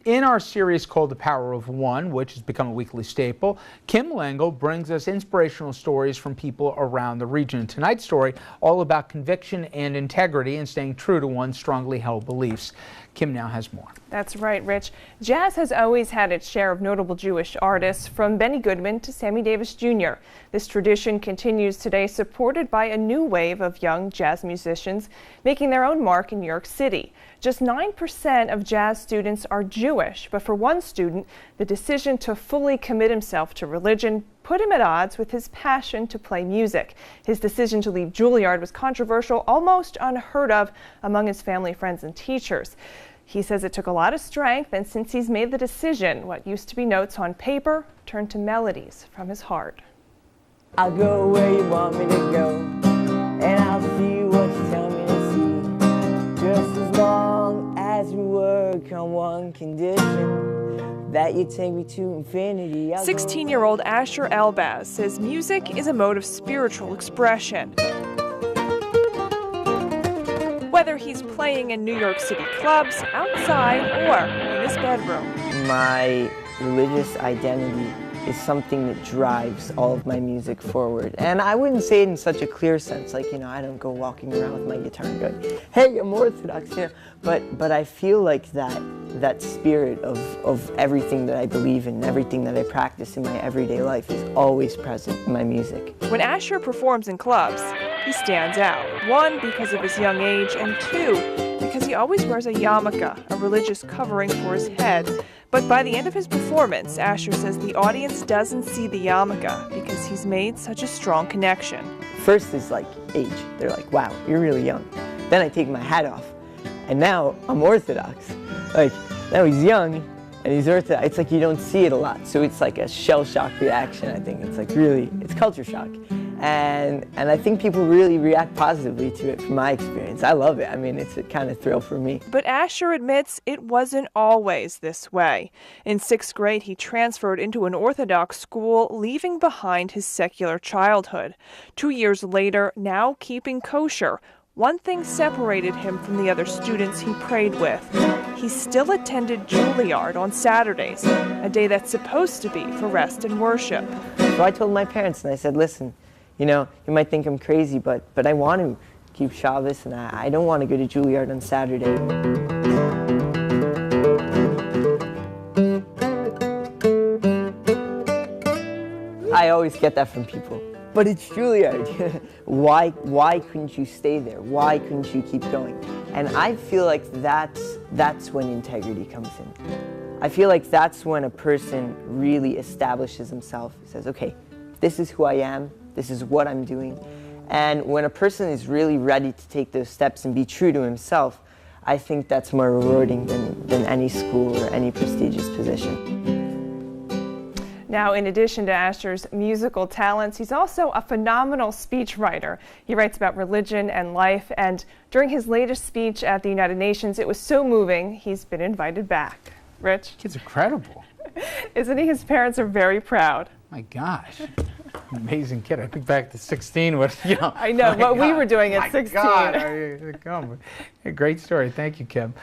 In our series called The Power of One, which has become a weekly staple, Kim Lango brings us inspirational stories from people around the region. Tonight's story, all about conviction and integrity and staying true to one's strongly held beliefs. Kim now has more. That's right, Rich. Jazz has always had its share of notable Jewish artists, from Benny Goodman to Sammy Davis Jr. This tradition continues today, supported by a new wave of young jazz musicians making their own mark in New York City. Just 9% of jazz students are Jewish, but for one student, the decision to fully commit himself to religion put him at odds with his passion to play music. His decision to leave Juilliard was controversial, almost unheard of among his family, friends, and teachers. He says it took a lot of strength, and since he's made the decision, what used to be notes on paper turned to melodies from his heart. I'll go where you want me to go, and I'll see what you tell me to see, just as long as we work on one condition, that you take me to infinity. 16-year-old Asher Elbaz says music is a mode of spiritual expression. Whether he's playing in New York City clubs, outside, or in his bedroom. My religious identity is something that drives all of my music forward. And I wouldn't say it in such a clear sense, like, I don't go walking around with my guitar and going, hey, I'm Orthodox, But I feel like that spirit of everything that I believe in, everything that I practice in my everyday life is always present in my music. When Asher performs in clubs, he stands out. One, because of his young age, and two, because he always wears a yarmulke, a religious covering for his head. But by the end of his performance, Asher says the audience doesn't see the yarmulke because he's made such a strong connection. First is like age. They're like, wow, you're really young. Then I take my hat off, and now I'm Orthodox. Like, now he's young, and he's Orthodox. It's like you don't see it a lot, so it's like a shell shock reaction, I think. It's like really, it's culture shock. And I think people really react positively to it from my experience. I love it. I mean, it's a kind of thrill for me. But Asher admits it wasn't always this way. In 6th grade, he transferred into an Orthodox school, leaving behind his secular childhood. 2 years later, now keeping kosher, one thing separated him from the other students he prayed with. He still attended Juilliard on Saturdays, a day that's supposed to be for rest and worship. So I told my parents, and I said, listen, you might think I'm crazy, but I want to keep Shabbos, and I don't want to go to Juilliard on Saturday. I always get that from people. But it's Juilliard. Why couldn't you stay there? Why couldn't you keep going? And I feel like that's when integrity comes in. I feel like that's when a person really establishes himself, says, okay, this is who I am, this is what I'm doing. And when a person is really ready to take those steps and be true to himself, I think that's more rewarding than any school or any prestigious position. Now, in addition to Asher's musical talents, he's also a phenomenal speechwriter. He writes about religion and life, and during his latest speech at the United Nations, it was so moving, he's been invited back. Rich? Kid's incredible. Isn't he? His parents are very proud. My gosh. Amazing kid. I think back to 16 was, I know, what we were doing at 16. God. A great story. Thank you, Kim.